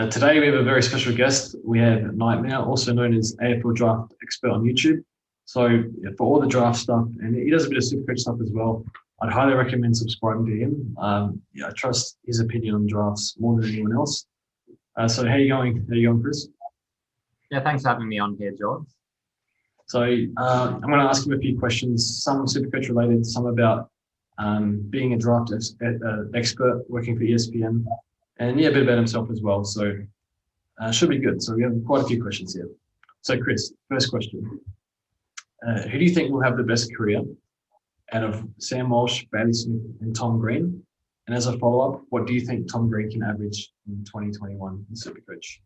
Today we have a very special guest. We have Nightmare, also known as AFL Draft Expert on YouTube. So for all the draft stuff, and he does a bit of Supercoach stuff as well, I'd highly recommend subscribing to him. I trust his opinion on drafts more than anyone else. So how you going? How you going, Chris? Yeah, thanks for having me on here, George. So I'm going to ask him a few questions, some Supercoach related, some about being a draft expert working for ESPN, and a bit about himself as well. So should be good. So we have quite a few questions here. So Chris, first question. Who do you think will have the best career out of Sam Walsh, Bailey Smith, and Tom Green? And as a follow-up, what do you think Tom Green can average in 2021 in Supercoach?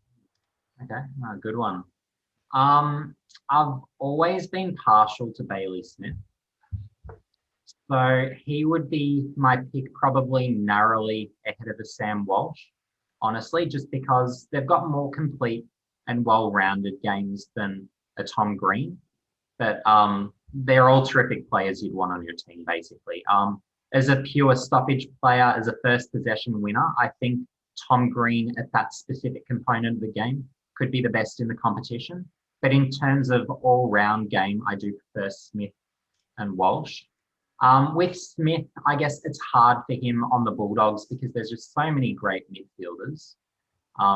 Okay, good one. I've always been partial to Bailey Smith. So he would be my pick, probably narrowly ahead of a Sam Walsh, honestly, just because they've got more complete and well-rounded games than a Tom Green. But they're all terrific players you'd want on your team, basically. As a pure stoppage player, as a first possession winner, I think Tom Green at that specific component of the game could be the best in the competition. But in terms of all-round game, I do prefer Smith and Walsh. With Smith, I guess it's hard for him on the Bulldogs because there's just so many great midfielders.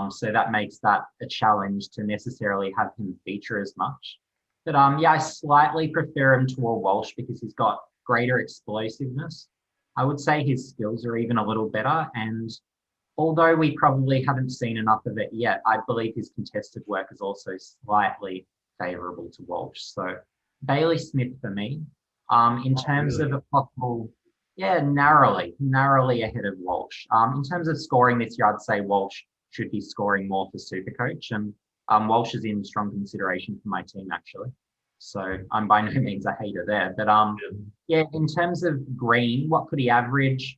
So that makes that a challenge to necessarily have him feature as much. But I slightly prefer him to a Walsh because he's got greater explosiveness. I would say his skills are even a little better. And although we probably haven't seen enough of it yet, I believe his contested work is also slightly favourable to Walsh. So Bailey Smith for me. In terms of a possible, narrowly ahead of Walsh. In terms of scoring this year, I'd say Walsh should be scoring more for Supercoach. And Walsh is in strong consideration for my team, actually. So I'm by no means a hater there. But in terms of Green, what could he average?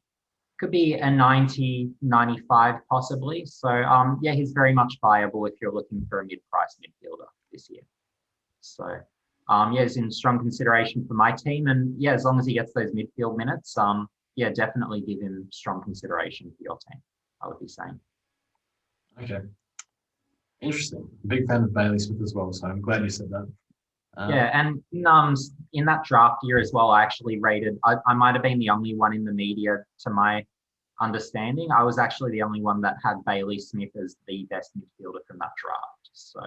Could be a 90, 95 possibly. So he's very much viable if you're looking for a mid-price midfielder this year. So he's in strong consideration for my team. And as long as he gets those midfield minutes, definitely give him strong consideration for your team, I would be saying. Okay. Interesting. Big fan of Bailey Smith as well, so I'm glad you said that. And in that draft year as well, I actually rated, I might have been the only one in the media, to my understanding. I was actually the only one that had Bailey Smith as the best midfielder from that draft. So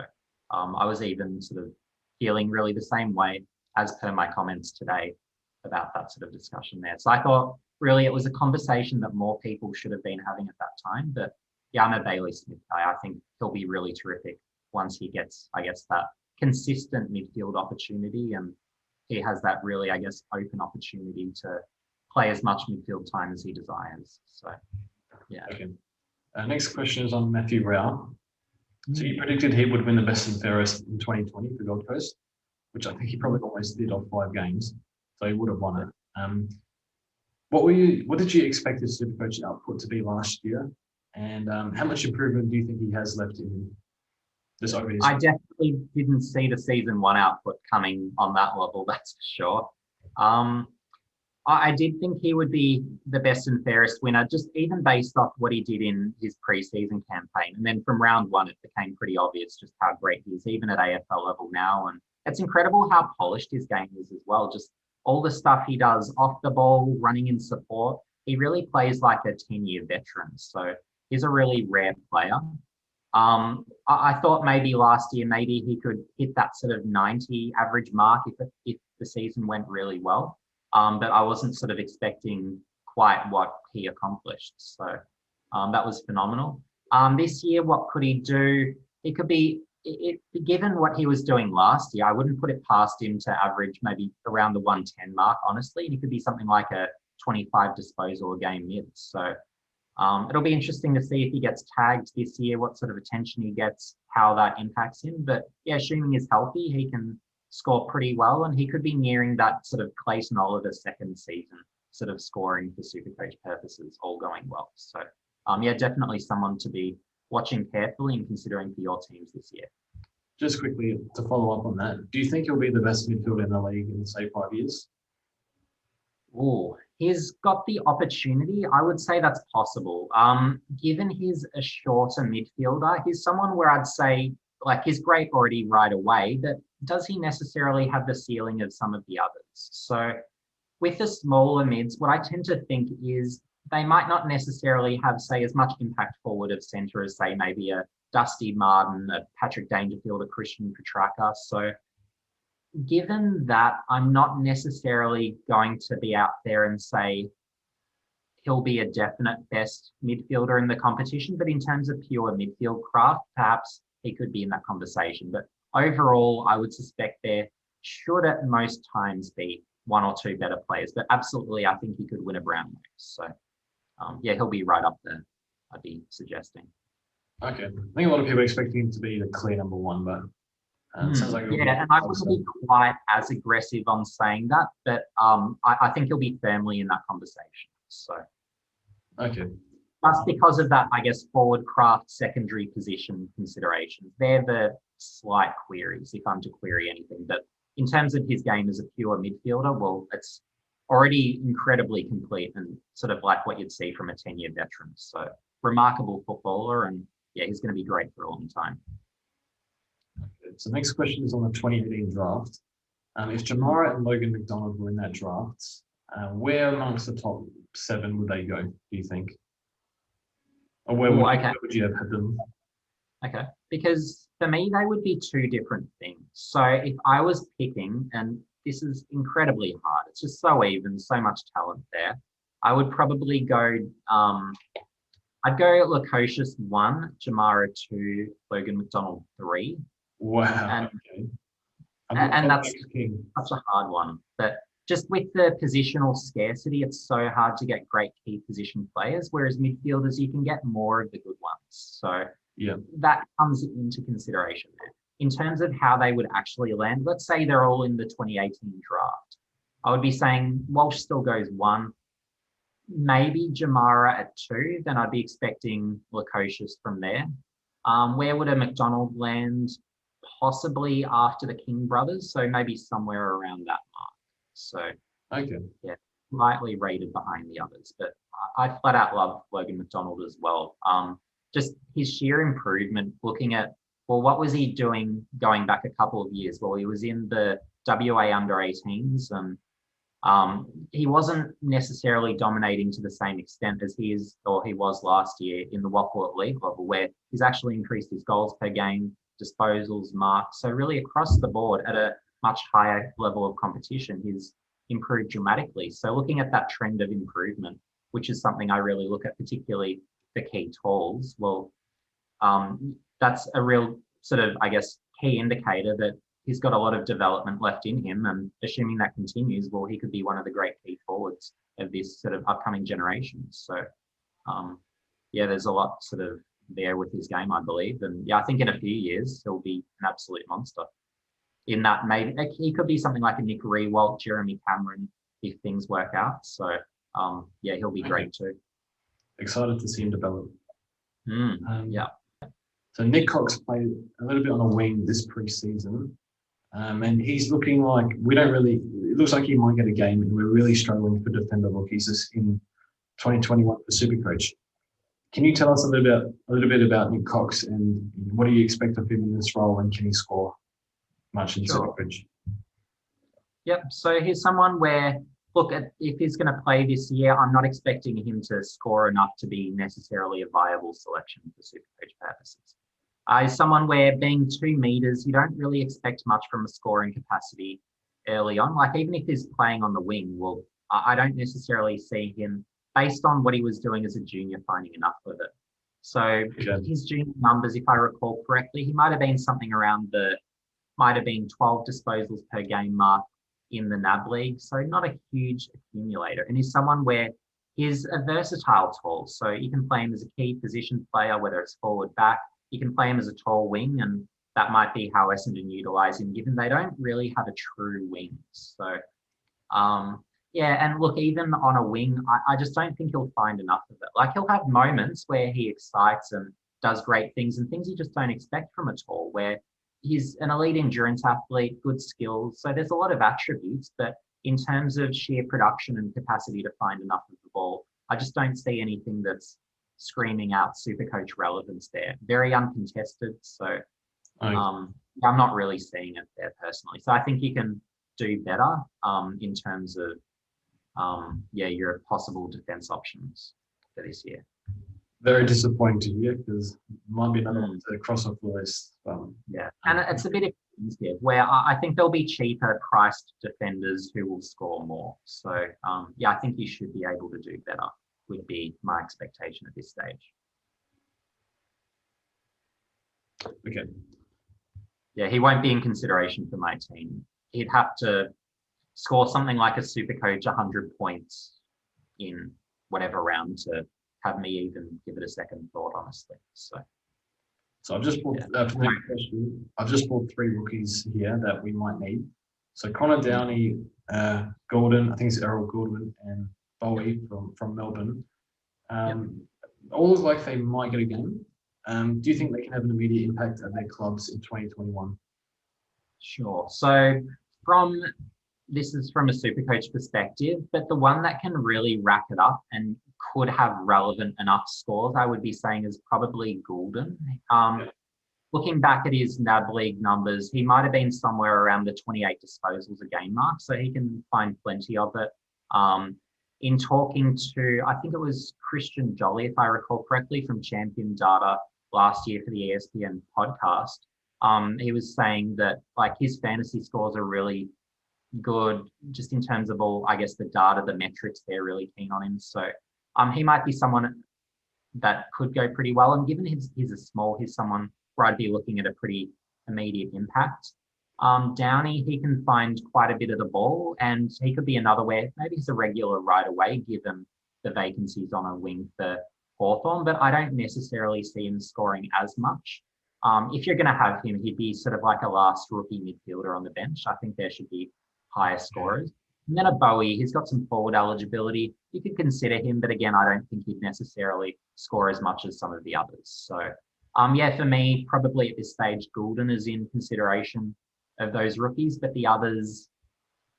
I was even sort of feeling really the same way as per my comments today about that sort of discussion there. So I thought really it was a conversation that more people should have been having at that time. But I'm a Bailey Smith guy. I think he'll be really terrific once he gets, that consistent midfield opportunity, and he has that really, open opportunity to play as much midfield time as he desires. So, Okay. Next question is on Matthew Rowell. So you predicted he would win the best and fairest in 2020 for Gold Coast, which I think he probably almost did off 5 games, so he would have won it. What did you expect his Supercoach output to be last year? And how much improvement do you think he has left in him? I definitely didn't see the season 1 output coming on that level, that's for sure. I did think he would be the best and fairest winner, just even based off what he did in his preseason campaign. And then from round 1, it became pretty obvious just how great he is, even at AFL level now. And it's incredible how polished his game is as well. Just all the stuff he does off the ball, running in support. He really plays like a 10-year veteran. So he's a really rare player. I thought maybe last year, maybe he could hit that sort of 90 average mark if the season went really well. But I wasn't sort of expecting quite what he accomplished. So that was phenomenal. This year, what could he do? It could be, given what he was doing last year, I wouldn't put it past him to average maybe around the 110 mark, honestly. And it could be something like a 25 disposal a game mid. So it'll be interesting to see if he gets tagged this year, what sort of attention he gets, how that impacts him. But assuming he's healthy, he can score pretty well, and he could be nearing that sort of Clayton Oliver second season sort of scoring for Supercoach purposes, all going well. So definitely someone to be watching carefully and considering for your teams this year. Just quickly to follow up on that, do you think he'll be the best midfielder in the league in, say, 5 years? He's got the opportunity. I would say that's possible. Given he's a shorter midfielder, he's someone where I'd say, like, he's great already right away, but does he necessarily have the ceiling of some of the others? So with the smaller mids, what I tend to think is they might not necessarily have, say, as much impact forward of centre as, say, maybe a Dusty Martin, a Patrick Dangerfield, a Christian Petrarca. So given that, I'm not necessarily going to be out there and say he'll be a definite best midfielder in the competition, but in terms of pure midfield craft, perhaps he could be in that conversation. But overall, I would suspect there should at most times be one or two better players, but absolutely, I think he could win a Brownlow. So yeah, he'll be right up there, I'd be suggesting. Okay. I think a lot of people are expecting him to be the clear number one, but it sounds like yeah, and I wouldn't be quite as aggressive on saying that, but I think he'll be firmly in that conversation. So, okay. Just because of that, I guess, forward craft, secondary position considerations, they're the slight queries, if I'm to query anything. But in terms of his game as a pure midfielder, well, it's already incredibly complete and sort of like what you'd see from a 10-year veteran. So, remarkable footballer, and yeah, he's going to be great for a long time. Okay. So next question is on the 2018 draft. If Jamarah and Lo.Mcdonald were in that draft, where amongst the top 7 would they go, do you think? Or where would you have had them? Okay, because for me, they would be two different things. So if I was picking, and this is incredibly hard, it's just so even, so much talent there, I would probably go, I'd go Lukosius 1, Jamarah 2, Lo.Mcdonald 3. Wow. And, okay. and that's such a hard one. But just with the positional scarcity, it's so hard to get great key position players, whereas midfielders, you can get more of the good ones. So yeah, that comes into consideration there. In terms of how they would actually land, let's say they're all in the 2018 draft. I would be saying Walsh still goes 1, maybe Jamarah at 2, then I'd be expecting Lukosius from there. Where would a McDonald land? Possibly after the King brothers, so maybe somewhere around that mark. So, okay, yeah, slightly rated behind the others, but I flat out love Lo.Mcdonald as well. Just his sheer improvement, looking at, well, what was he doing going back a couple of years? Well, he was in the WA under-18s, and he wasn't necessarily dominating to the same extent as he was last year in the WAFL League level, where he's actually increased his goals per game, disposals, marks. So really across the board at a much higher level of competition, he's improved dramatically. So looking at that trend of improvement, which is something I really look at, particularly the key talls, well, that's a real sort of, I guess, key indicator that he's got a lot of development left in him. And assuming that continues, well, he could be one of the great key forwards of this sort of upcoming generation. So, yeah, there's a lot sort of there with his game, I believe. And yeah, I think in a few years, he'll be an absolute monster. In that, maybe he could be something like a Nick Rewalt, Jeremy Cameron, if things work out. So, yeah, he'll be great too. Excited to see him develop. Yeah. So Nik Cox played a little bit on a wing this pre-season, and he's looking like it looks like he might get a game, and we're really struggling for defender Lukosius in 2021 for Supercoach. Can you tell us a little bit about Nik Cox and what do you expect of him in this role, and can he score much in Supercoach? Yep. So he's someone where, look, if he's going to play this year, I'm not expecting him to score enough to be necessarily a viable selection for Supercoach purposes. He's someone where, being 2 meters, you don't really expect much from a scoring capacity early on. Like, even if he's playing on the wing, well, I don't necessarily see him, based on what he was doing as a junior, finding enough of it. So his junior numbers, if I recall correctly, he might have been something around 12 disposals per game mark in the NAB League. So not a huge accumulator. And he's someone where he's a versatile tall. So you can play him as a key position player, whether it's forward, back. You can play him as a tall wing, and that might be how Essendon utilise him, given they don't really have a true wing. So, yeah, and look, even on a wing, I just don't think he'll find enough of it. Like, he'll have moments where he excites and does great things, and things you just don't expect from a tall, where he's an elite endurance athlete, good skills. So there's a lot of attributes, but in terms of sheer production and capacity to find enough of the ball, I just don't see anything that's screaming out Supercoach relevance there. Very uncontested, so I'm not really seeing it there personally. So I think he can do better in terms of your possible defense options for this year. Very disappointing to hear because might be another one to cross off the list. And it's a bit of here where I think there'll be cheaper priced defenders who will score more. So I think he should be able to do better, would be my expectation at this stage. Okay. Yeah, he won't be in consideration for my team. He'd have to score something like a Supercoach 100 points in whatever round to have me even give it a second thought, honestly. So I've just brought for the next question. I've just brought 3 rookies here that we might need. So Connor Downie, Gulden, I think it's Errol Gulden, and Bowie from Melbourne. All look like they might get a game. Do you think they can have an immediate impact at their clubs in 2021? Sure. So this is from a Supercoach perspective, but the one that can really rack it up and could have relevant enough scores, I would be saying, is probably Gulden. Looking back at his NAB League numbers, he might have been somewhere around the 28 disposals a game mark, so he can find plenty of it. In talking to, I think it was Christian Jolly, if I recall correctly, from Champion Data last year for the ESPN podcast, he was saying that like his fantasy scores are really good just in terms of all, I guess, the data, the metrics, they're really keen on him. So he might be someone that could go pretty well. And given he's a small, he's someone where I'd be looking at a pretty immediate impact. Downie, he can find quite a bit of the ball, and he could be another where maybe he's a regular right away, given the vacancies on a wing for Hawthorn, but I don't necessarily see him scoring as much. If you're going to have him, he'd be sort of like a last rookie midfielder on the bench. I think there should be higher scorers. And then a Bowie, he's got some forward eligibility. You could consider him, but again, I don't think he'd necessarily score as much as some of the others. So, for me, probably at this stage, Gulden is in consideration of those rookies, but the others,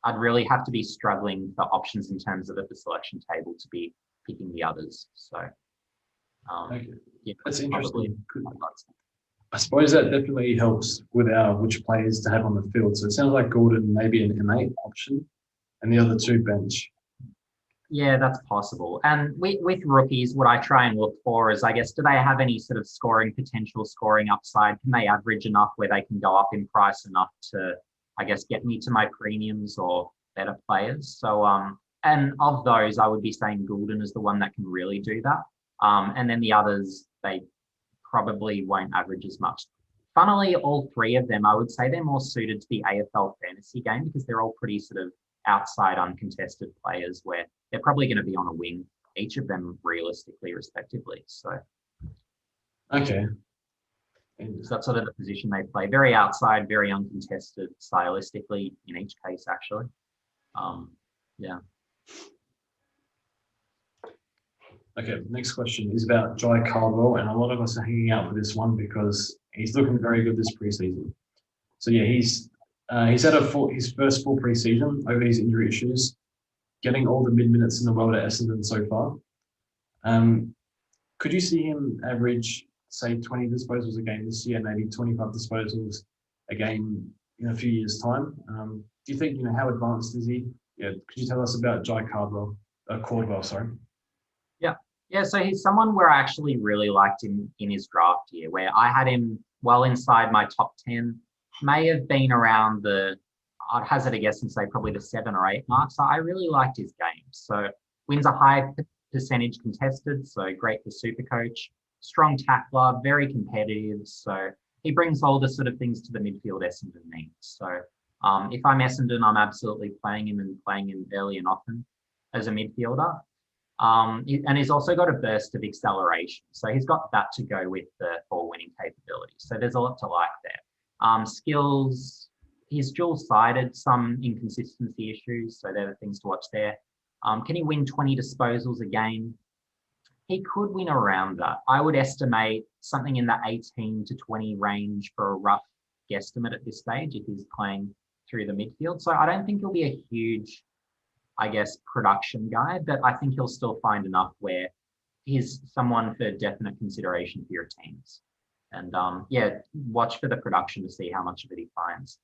I'd really have to be struggling for options in terms of at the selection table to be picking the others. So, that's interesting. I suppose that definitely helps with which players to have on the field. So it sounds like Gulden maybe an M8 option, and the other 2 bench. Yeah, that's possible. And with rookies, what I try and look for is, I guess, do they have any sort of scoring potential, scoring upside? Can they average enough where they can go up in price enough to, I guess, get me to my premiums or better players? So, and of those, I would be saying Gulden is the one that can really do that. And then the others, they probably won't average as much. Funnily, all 3 of them, I would say they're more suited to the AFL fantasy game because they're all pretty sort of outside uncontested players where they're probably going to be on a wing, each of them realistically, respectively. So, okay. So that's sort of the position they play. Very outside, very uncontested stylistically in each case, actually. Okay, next question is about Jye Caldwell, and a lot of us are hanging out for this one because he's looking very good this preseason. So yeah, he's had his first full preseason over his injury issues, getting all the mid-minutes in the world at Essendon so far. Could you see him average, say, 20 disposals a game this year, maybe 25 disposals a game in a few years' time? Do you think, how advanced is he? Yeah, could you tell us about Jye Caldwell? Yeah, so he's someone where I actually really liked him in his draft year, where I had him well inside my top 10, may have been around I'd hazard a guess and say probably the 7 or 8 mark. So I really liked his game. So wins a high percentage contested, so great for Supercoach. Strong tackler, very competitive. So he brings all the sort of things to the midfield Essendon needs. So if I'm Essendon, I'm absolutely playing him and playing him early and often as a midfielder. And he's also got a burst of acceleration. So he's got that to go with the ball-winning capability. So there's a lot to like there. Skills, he's dual-sided, some inconsistency issues. So there are things to watch there. Can he win 20 disposals a game? He could win around that. I would estimate something in the 18 to 20 range for a rough guesstimate at this stage if he's playing through the midfield. So I don't think he'll be a huge I guess, production guy, but I think he'll still find enough where he's someone for definite consideration for your teams. And yeah, watch for the production to see how much of it he finds.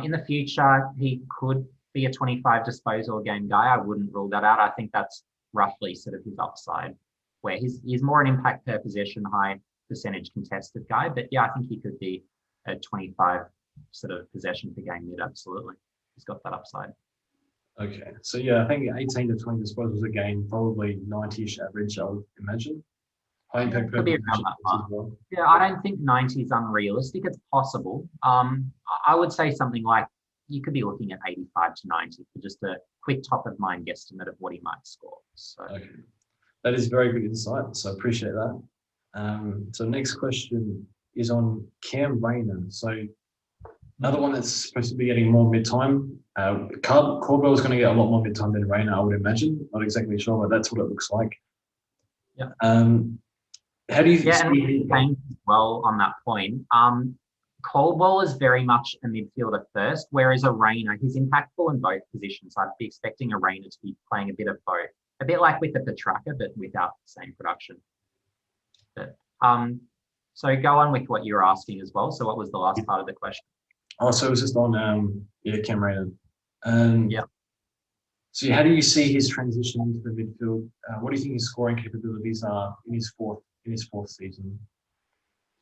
In the future, he could be a 25 disposal game guy. I wouldn't rule that out. I think that's roughly sort of his upside, where he's more an impact per possession, high percentage contested guy. But yeah, I think he could be a 25 sort of possession per game mid. Absolutely. He's got that upside. Okay. So yeah, I think 18 to 20 disposals a game, probably 90-ish average, I would imagine. High impact per Could be around possession that mark. as well. Yeah, I don't think 90 is unrealistic. It's possible. I would say something like you could be looking at 85 to 90 for just a quick top of mind guesstimate of what he might score. So Okay. That is very good insight. So appreciate that. So next question is on Cam Rayner. So another one that's supposed to be getting more mid-time. Caldwell is going to get a lot more mid-time than Rayner, I would imagine. Not exactly sure, but that's what it looks like. Yeah. How do you yeah, and see? well on that point. Caldwell is very much a midfielder first, whereas a Rayner, he's impactful in both positions. I'd be expecting a Rayner to be playing a bit of both, a bit like with the Petrarca, but without the same production. But, so go on with what you were asking as well. So what was the last part of the question? Oh, so it was just on Cam Rayner. Yeah. So how do you see his transition into the midfield? What do you think his scoring capabilities are in his fourth season?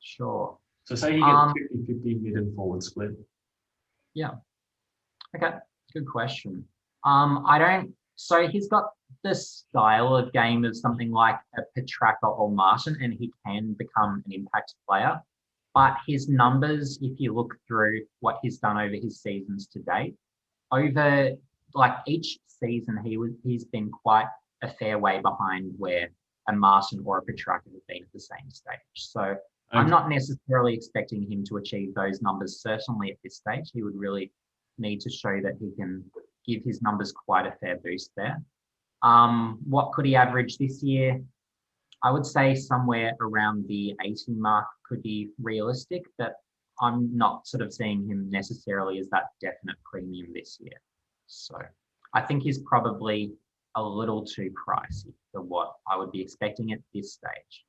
Sure. So say he gets 50-50 mid and forward split. Yeah. Okay. Good question. So he's got the style of game of something like a Petrarca or Martin, and he can become an impact player. But his numbers, if you look through what he's done over his seasons to date, over like each season, he's been quite a fair way behind where a Martin or a Petrarca have been at the same stage. So I'm not necessarily expecting him to achieve those numbers. Certainly at this stage, he would really need to show that he can give his numbers quite a fair boost there. What could he average this year? I would say somewhere around the 80 mark could be realistic, but I'm not sort of seeing him necessarily as that definite premium this year. So I think he's probably a little too pricey for what I would be expecting at this stage,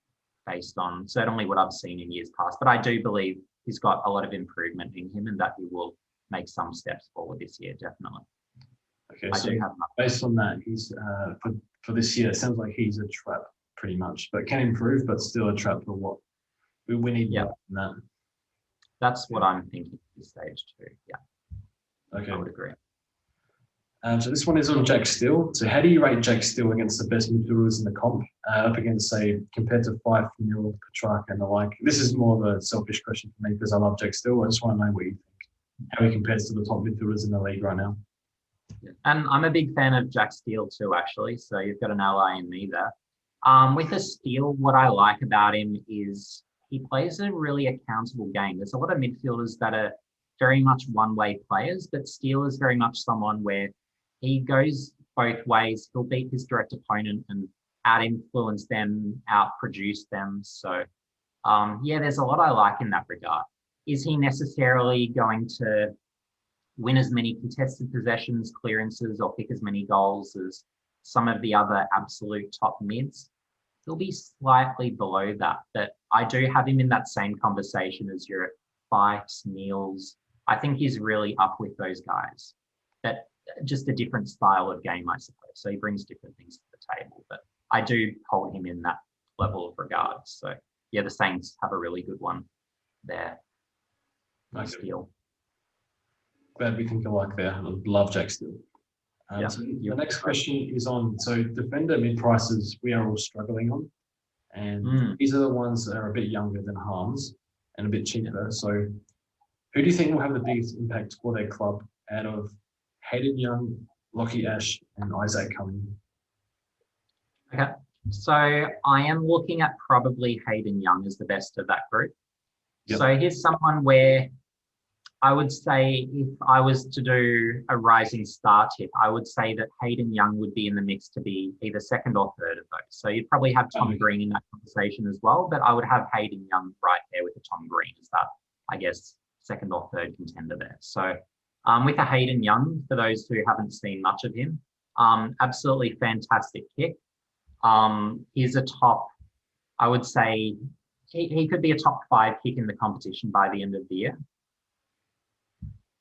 based on certainly what I've seen in years past. But I do believe he's got a lot of improvement in him and that he will make some steps forward this year, definitely. Okay, so based on that, he's for this year, it sounds like he's a trap pretty much, but can improve, but still a trap for what we need. Yeah, that. That's what I'm thinking at this stage too. Yeah. Okay. I would agree. So this one is on Jack Steele. So how do you rate Jack Steele against the best midfielders in the comp, up against, say, compared to 5-0 Petrarca and the like? This is more of a selfish question for me because I love Jack Steele. I just want to know what you think, how he compares to the top midfielders in the league right now. And I'm a big fan of Jack Steele too, actually. So you've got an ally in me there. With a Steele, what I like about him is he plays a really accountable game. There's a lot of midfielders that are very much one-way players, but Steele is very much someone where he goes both ways. He'll beat his direct opponent and out-influence them, out-produce them. So, yeah, there's a lot I like in that regard. Is he necessarily going to win as many contested possessions, clearances, or kick as many goals as some of the other absolute top mids? He'll be slightly below that, but I do have him in that same conversation as your Fikes, Neils. I think he's really up with those guys. But just a different style of game, I suppose. So he brings different things to the table, but I do hold him in that level of regard. So yeah, the Saints have a really good one there. Okay. Steele. Glad we think alike there. I love Jack Steele. Yeah. So the next question is on, so defender mid prices we are all struggling on. And these are the ones that are a bit younger than Harms and a bit cheaper. So who do you think will have the biggest impact for their club out of Hayden Young, Lockie Ash, and Isaac Cumming? Okay. So I am looking at probably Hayden Young as the best of that group. Yep. So here's someone where I would say if I was to do a rising star tip, I would say that Hayden Young would be in the mix to be either second or third of those. So you'd probably have Tom Green in that conversation as well, but I would have Hayden Young right there with the Tom Green as that, I guess, second or third contender there. So with a Hayden Young, for those who haven't seen much of him, Absolutely fantastic kick. He's a top, I would say, he could be a top 5 kick in the competition by the end of the year.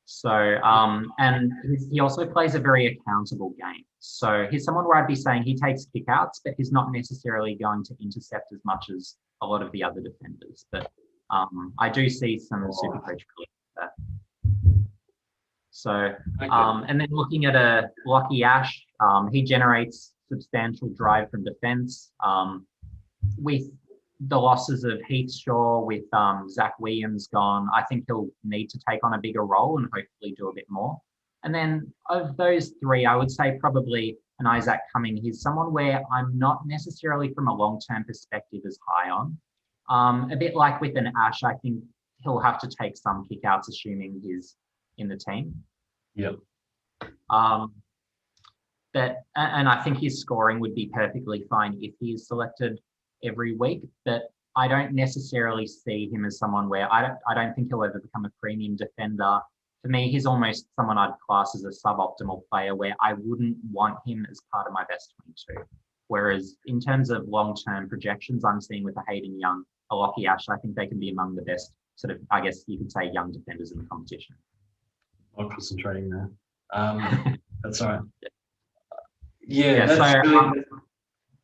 So, and he also plays a very accountable game. So he's someone where I'd be saying he takes kickouts, but he's not necessarily going to intercept as much as a lot of the other defenders. But I do see some Supercoach really there. So, and then looking at a Lockie Ash, he generates substantial drive from defence. With the losses of Heathshaw, with Zach Williams gone, I think he'll need to take on a bigger role and hopefully do a bit more. And then of those 3, I would say probably an Isaac Cumming. He's someone where I'm not necessarily from a long-term perspective as high on. A bit like with an Ash, I think he'll have to take some kickouts, assuming he's in the team. Yep. And I think his scoring would be perfectly fine if he is selected every week, but I don't necessarily see him as someone where I don't think he'll ever become a premium defender. For me, he's almost someone I'd class as a suboptimal player where I wouldn't want him as part of my best 22. Whereas in terms of long-term projections, I'm seeing with a Hayden Young, a Lockie Ash, I think they can be among the best sort of, I guess you could say, young defenders in the competition. I'm concentrating there. That's all right. Yeah, that's so, really,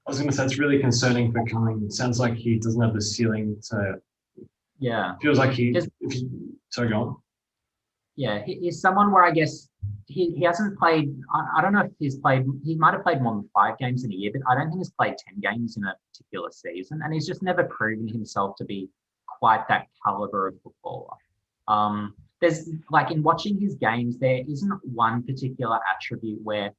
I was going to say it's really concerning for Cumming. It sounds like he doesn't have the ceiling to. Yeah. Feels like sorry, go on. Yeah, he's someone where I guess he hasn't played. I don't know if he's played. He might have played more than 5 games in a year, but I don't think he's played 10 games in a particular season, and he's just never proven himself to be quite that caliber of footballer. There's like in watching his games, there isn't one particular attribute where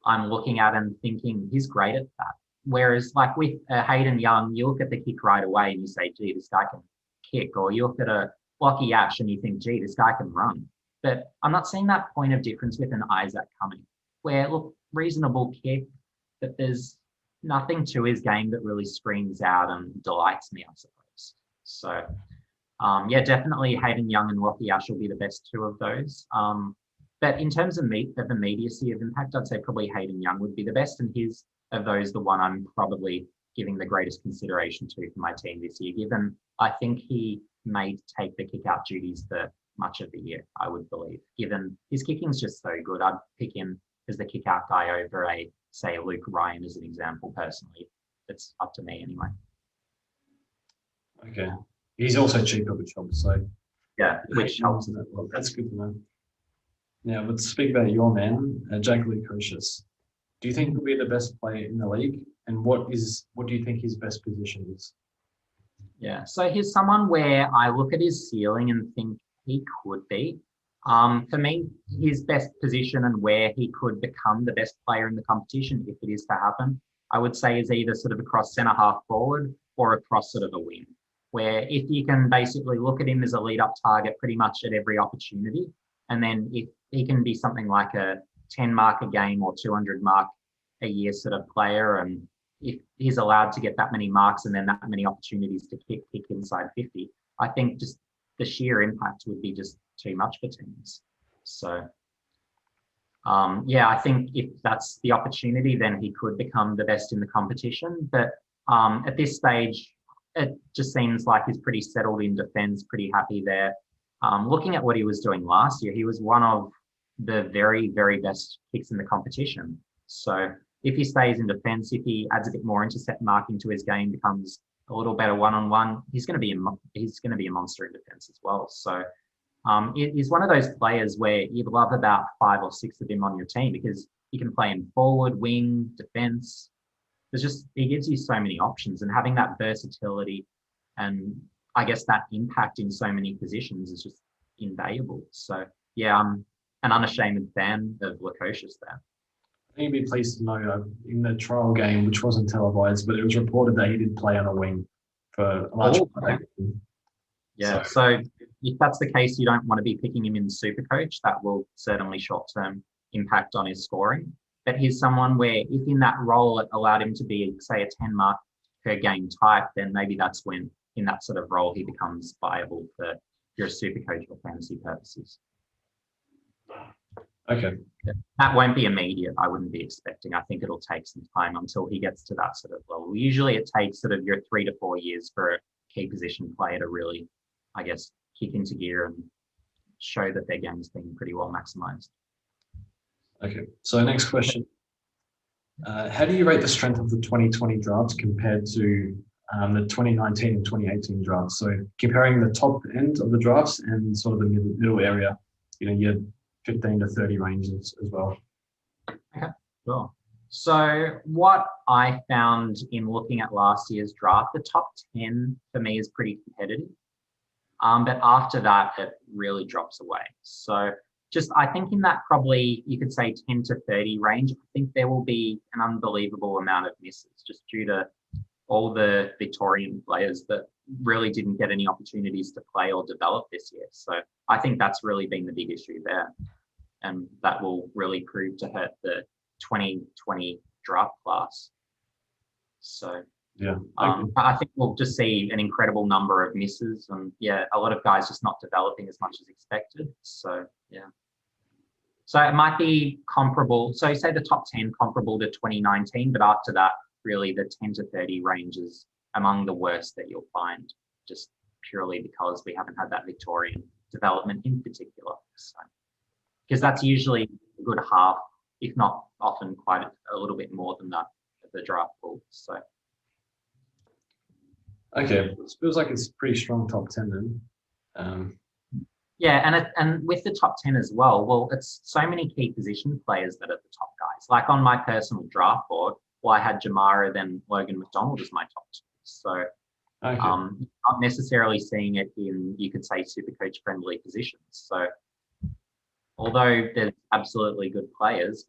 I'm looking at and thinking he's great at that. Whereas like with Hayden Young, you look at the kick right away and you say, gee, this guy can kick. Or you look at a Lockie Ash and you think, gee, this guy can run. But I'm not seeing that point of difference with an Isaac Cumming, where, look, reasonable kick, but there's nothing to his game that really screams out and delights me, I suppose. So, yeah, definitely Hayden Young and Lockie Ash will be the best 2 of those. But in terms of the immediacy of impact, I'd say probably Hayden Young would be the best, and his of those the one I'm probably giving the greatest consideration to for my team this year, given I think he may take the kick-out duties for much of the year, I would believe. Given his kicking's just so good, I'd pick him as the kick-out guy over say, Luke Ryan as an example, personally. It's up to me anyway. Okay. He's also cheaper, which helps. So yeah, which helps. Well, that's good to know. Now, let's speak about your man, Jake Lukosius. Do you think he'll be the best player in the league? And what do you think his best position is? Yeah, so he's someone where I look at his ceiling and think he could be. For me, his best position and where he could become the best player in the competition, if it is to happen, I would say is either sort of across centre half forward or across sort of a wing, where if you can basically look at him as a lead up target pretty much at every opportunity, and then if he can be something like a 10 mark a game or 200 mark a year sort of player, and if he's allowed to get that many marks and then that many opportunities to kick inside 50, I think just the sheer impact would be just too much for teams. So, yeah, I think if that's the opportunity, then he could become the best in the competition. But at this stage, it just seems like he's pretty settled in defence, pretty happy there. Looking at what he was doing last year, he was one of the very, very best kicks in the competition. So if he stays in defence, if he adds a bit more intercept marking to his game, becomes a little better one-on-one, he's going to be a monster in defence as well. So he's one of those players where you'd love about 5 or 6 of him on your team, because you can play him forward, wing, defence. He gives you so many options, and having that versatility and I guess that impact in so many positions is just invaluable. So yeah, I'm an unashamed fan of Lukosius there. I think you'd be pleased to know in the trial game, which wasn't televised, but it was reported that he did play on a wing for a large part. Yeah, so if that's the case, you don't want to be picking him in Supercoach. That will certainly short-term impact on his scoring. But he's someone where if in that role it allowed him to be, say, a 10 mark per game type, then maybe that's when in that sort of role he becomes viable for your Supercoach or fantasy purposes. Okay. That won't be immediate. I wouldn't be expecting. I think it'll take some time until he gets to that sort of level. Usually it takes sort of your 3 to 4 years for a key position player to really, I guess, kick into gear and show that their game's been pretty well maximized. Okay. So next question. How do you rate the strength of the 2020 draft compared to the 2019 and 2018 drafts? So comparing the top end of the drafts and sort of the middle area, your 15 to 30 ranges as well. Okay, sure. So what I found in looking at last year's draft, the top 10 for me is pretty competitive. But after that, it really drops away. So I think in that probably you could say 10 to 30 range, I think there will be an unbelievable amount of misses just due to all the Victorian players that really didn't get any opportunities to play or develop this year. So I think that's really been the big issue there. And that will really prove to hurt the 2020 draft class. So yeah, I think we'll just see an incredible number of misses and a lot of guys just not developing as much as expected. So so it might be comparable. So say the top 10 comparable to 2019, but after that, really the 10 to 30 range is among the worst that you'll find, just purely because we haven't had that Victorian development in particular. So, because that's usually a good half, if not often quite a little bit more than that of the draft pool. So. Okay, it feels like it's a pretty strong top 10 then. And with the top 10 as well, it's so many key position players that are the top guys. Like on my personal draft board, I had Jamarah, then Lo.Mcdonald as my top 2. So not necessarily seeing it in, you could say, Supercoach friendly positions. So although there's absolutely good players,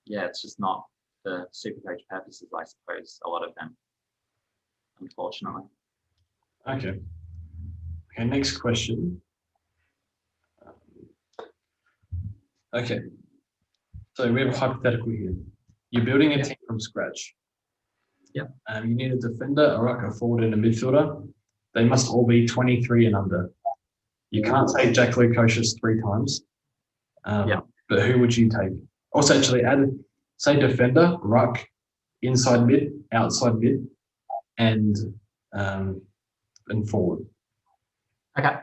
it's just not for Supercoach purposes, I suppose, a lot of them, unfortunately. Okay, next question. Okay, so we have a hypothetical here. You're building a team from scratch. Yep. You need a defender, a ruck, a forward, and a midfielder. They must all be 23 and under. You can't say Jack Lukosius 3 times. But who would you take? Also, actually, say defender, ruck, inside mid, outside mid, and forward. Okay.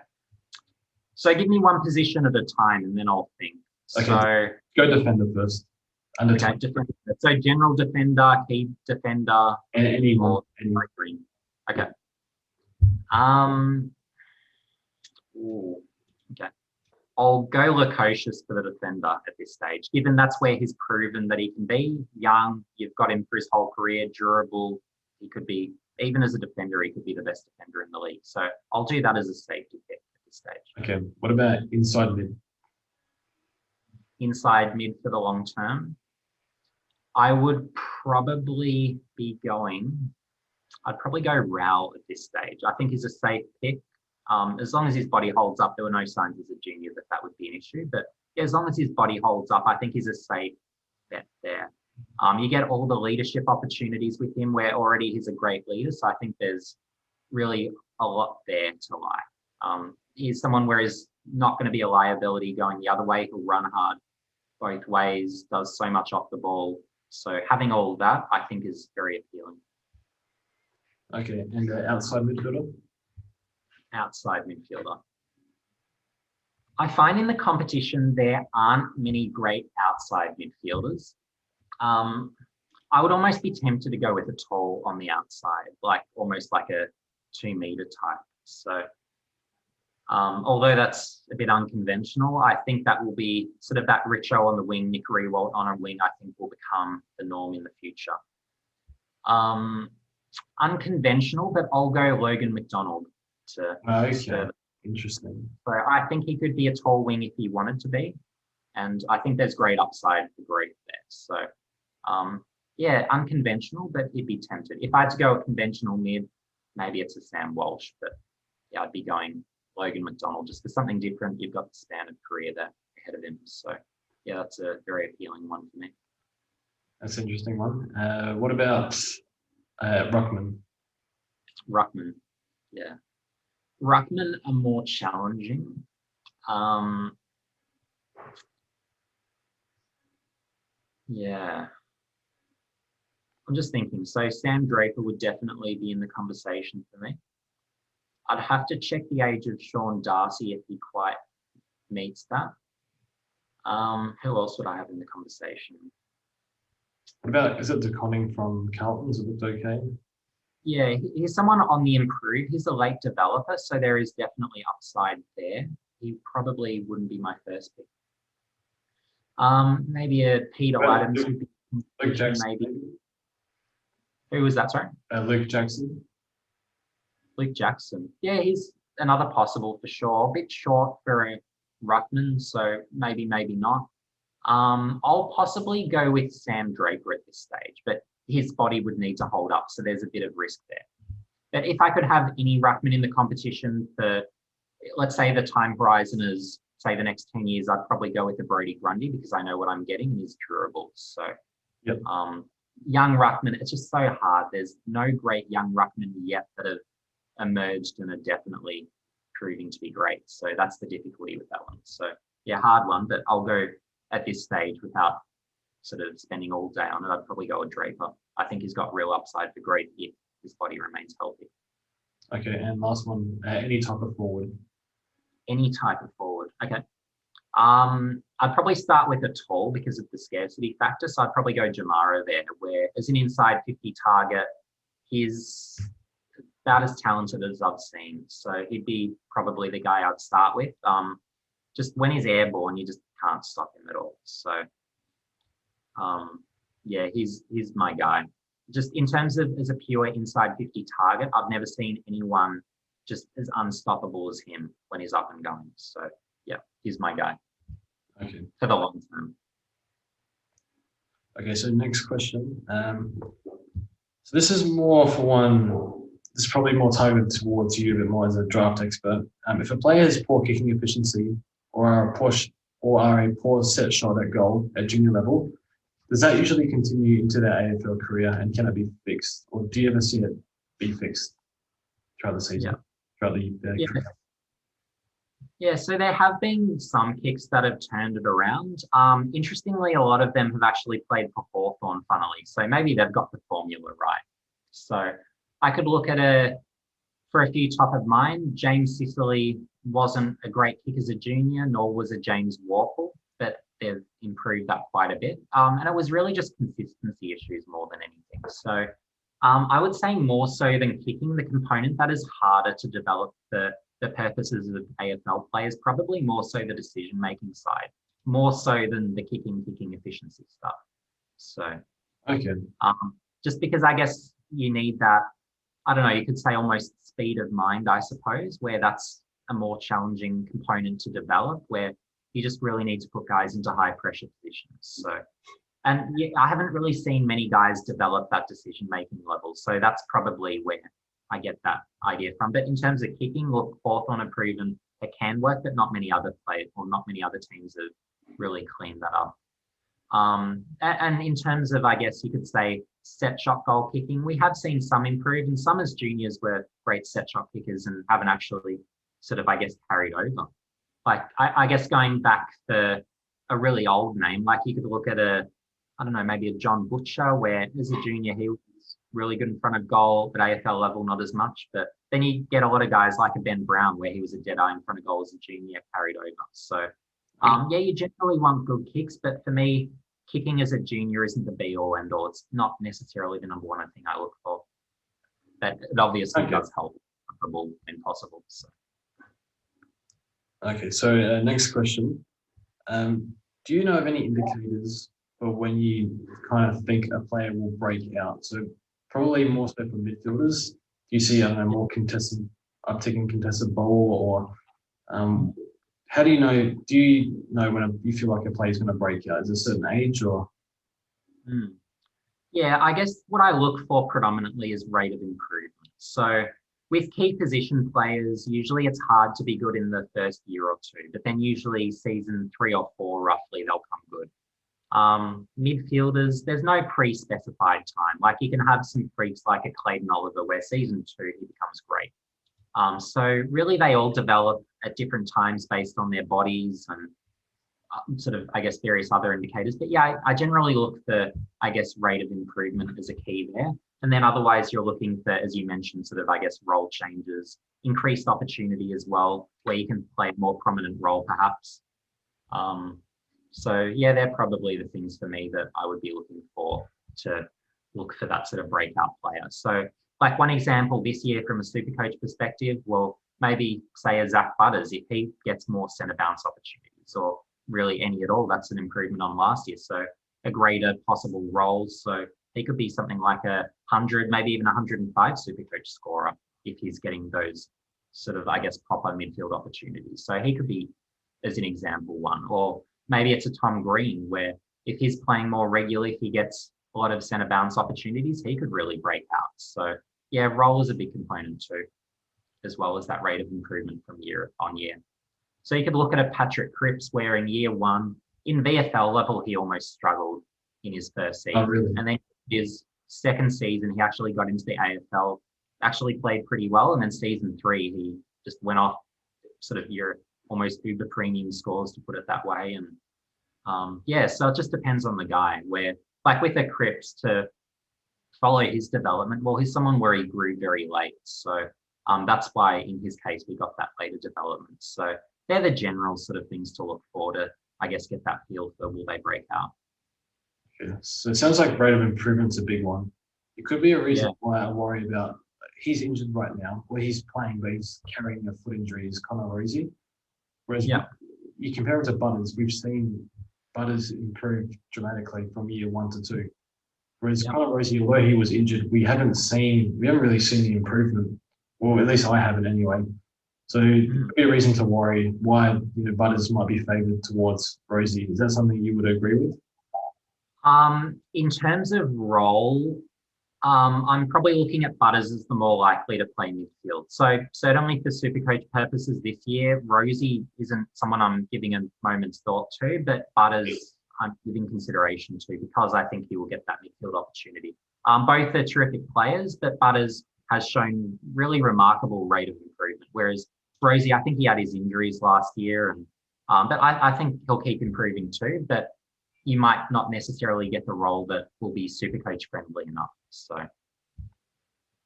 So give me one position at a time, and then I'll think. Okay. So go defender first. Okay, defender. So general defender, key defender, and anyone. Green. Okay. Okay. I'll go Lukosius for the defender at this stage, given that's where he's proven that he can be young. You've got him for his whole career, durable. He could be, even as a defender, he could be the best defender in the league. So I'll do that as a safety pick at this stage. Okay. What about inside mid? Inside mid for the long term. I would probably I'd probably go Rowell at this stage. I think he's a safe pick. As long as his body holds up, there were no signs as a junior that would be an issue. But as long as his body holds up, I think he's a safe bet there. You get all the leadership opportunities with him where already he's a great leader. So I think there's really a lot there to like. He's someone where he's not going to be a liability going the other way. He'll run hard both ways, does so much off the ball. So having all of that, I think, is very appealing. Okay, and outside midfielder? Outside midfielder. I find in the competition there aren't many great outside midfielders. I would almost be tempted to go with a tall on the outside, almost like a 2-meter type. So although that's a bit unconventional, I think that will be sort of that Richo on the wing, Nick Rewalt on a wing, I think will become the norm in the future. Unconventional, but I'll go Lo.Mcdonald to. Okay, interesting. So I think he could be a tall wing if he wanted to be. And I think there's great upside for growth there. So unconventional, but he'd be tempted. If I had to go a conventional mid, maybe it's a Sam Walsh, but I'd be going Lo.Mcdonald just for something different. You've got the span of career there ahead of him. So that's a very appealing one for me. That's an interesting one. What about Ruckman? Ruckman, yeah. Ruckman are more challenging. Yeah. I'm just thinking. So Sam Draper would definitely be in the conversation for me. I'd have to check the age of Sean Darcy if he quite meets that. Who else would I have in the conversation? What about, is it De Conning from Carlton's? It looked okay. Yeah, he's someone on the improve. He's a late developer, so there is definitely upside there. He probably wouldn't be my first pick. Maybe a Peter Adams would be Luke Jackson. maybe. Who was that, sorry? Luke Jackson. Luke Jackson. Yeah, he's another possible for sure. A bit short for a ruckman, so maybe not. I'll possibly go with Sam Draper at this stage, but his body would need to hold up, so there's a bit of risk there. But if I could have any ruckman in the competition for, let's say the time horizon is, say, the next 10 years, I'd probably go with the Brodie Grundy because I know what I'm getting and he's durable. So, yep. Young ruckman, it's just so hard. There's no great young ruckman yet that have emerged and are definitely proving to be great. So that's the difficulty with that one. So yeah, hard one, but I'll go at this stage without sort of spending all day on it. I'd probably go with Draper. I think he's got real upside for growth if his body remains healthy. Okay, and last one, any type of forward. Any type of forward. Okay. I'd probably start with a tall because of the scarcity factor. So I'd probably go Jamarah there, where as an inside 50 target, he's about as talented as I've seen. So he'd be probably the guy I'd start with. Just when he's airborne, you just can't stop him at all. So yeah, he's my guy. Just in terms of as a pure inside 50 target, I've never seen anyone just as unstoppable as him when he's up and going. So yeah, he's my guy. Okay. For the long term. Okay, so next question. So this is more for one, this is probably more targeted towards you, but more as a draft expert. If a player has poor kicking efficiency or are a poor set shot at goal at junior level, does that usually continue into their AFL career and can it be fixed? Or do you ever see it be fixed throughout the season? Yeah. Throughout the career? Yeah, so there have been some kicks that have turned it around. Interestingly, a lot of them have actually played for Hawthorn, funnily. So maybe they've got the formula right. So I could look at for a few top of mind, James Sicily wasn't a great kick as a junior, nor was it James Warple, but they've improved that quite a bit. And it was really just consistency issues more than anything. So I would say more so than kicking, the component that is harder to develop the purposes of AFL players, probably more so the decision-making side, more so than the kicking efficiency stuff. So, okay. Just because I guess you need that, I don't know, you could say almost speed of mind, I suppose, where that's a more challenging component to develop, where you just really need to put guys into high-pressure positions. So, and yeah, I haven't really seen many guys develop that decision-making level. So that's probably where I get that idea from. But in terms of kicking, look, Hawthorn have proven it can work, but not many other players or not many other teams have really cleaned that up. And in terms of, I guess you could say, set shot goal kicking, we have seen some improve, and some as juniors were great set shot kickers and haven't actually sort of, I guess, carried over. Like, I guess going back to a really old name, like you could look at maybe a John Butcher, where as a junior, he was really good in front of goal, but AFL level, not as much. But then you get a lot of guys like a Ben Brown, where he was a dead eye in front of goal as a junior, carried over. So, yeah, you generally want good kicks, but for me, kicking as a junior isn't the be-all, end-all. It's not necessarily the number one thing I look for. But it obviously does help when possible. So. Okay, so next question. Do you know of any indicators for when you kind of think a player will break out? So probably more so for midfielders. Do you see, more contested, uptick in contested ball, or how do you know? Do you know when you feel like a player is going to break out? Is it a certain age or? Yeah, I guess what I look for predominantly is rate of improvement. So with key position players, usually it's hard to be good in the first year or two, but then usually season 3 or 4, roughly, they'll come good. Midfielders, there's no pre-specified time. Like you can have some freaks like a Clayton Oliver, where season 2 he becomes great. So really they all develop at different times based on their bodies and sort of, I guess, various other indicators. But yeah, I generally look for, I guess, rate of improvement as a key there. And then otherwise you're looking for, as you mentioned, sort of, I guess, role changes, increased opportunity as well, where you can play a more prominent role perhaps. So yeah, they're probably the things for me that I would be looking for to look for that sort of breakout player. So like one example this year from a Supercoach perspective, well, maybe say a Zac Butters, if he gets more centre bounce opportunities or really any at all, that's an improvement on last year. So a greater possible role. So he could be something like 100, maybe even 105 Supercoach scorer if he's getting those sort of, I guess, proper midfield opportunities. So he could be, as an example, one. Or maybe it's a Tom Green where if he's playing more regularly, if he gets a lot of centre bounce opportunities, he could really break out. So yeah, role is a big component too, as well as that rate of improvement from year on year. So you could look at a Patrick Cripps where in year one, in VFL level, he almost struggled in his first season. Oh, really? And then his second season, he actually got into the AFL, actually played pretty well. And then season 3, he just went off sort of your almost uber premium scores, to put it that way. And yeah, so it just depends on the guy where, like with a Cripps, to follow his development, well, he's someone where he grew very late. So that's why in his case, we got that later development. So they're the general sort of things to look for to, I guess, get that feel for will they break out. Yeah. So it sounds like rate of improvement's a big one. It could be a reason why I worry about he's injured right now, where he's playing, but he's carrying a foot injury is Connor Rosie. Whereas you compare him to Butters, we've seen Butters improve dramatically from year 1 to 2. Whereas Connor Rosie, although he was injured, we haven't really seen the improvement. Well, at least I haven't anyway. So it could be a reason to worry why Butters might be favoured towards Rosie. Is that something you would agree with? In terms of role, I'm probably looking at Butters as the more likely to play midfield. So certainly for Supercoach purposes this year, Rosie isn't someone I'm giving a moment's thought to, but Butters I'm giving consideration to because I think he will get that midfield opportunity. Both are terrific players, but Butters has shown really remarkable rate of improvement, whereas Rosie, I think he had his injuries last year, and but I think he'll keep improving too. But you might not necessarily get the role that will be Supercoach friendly enough. So,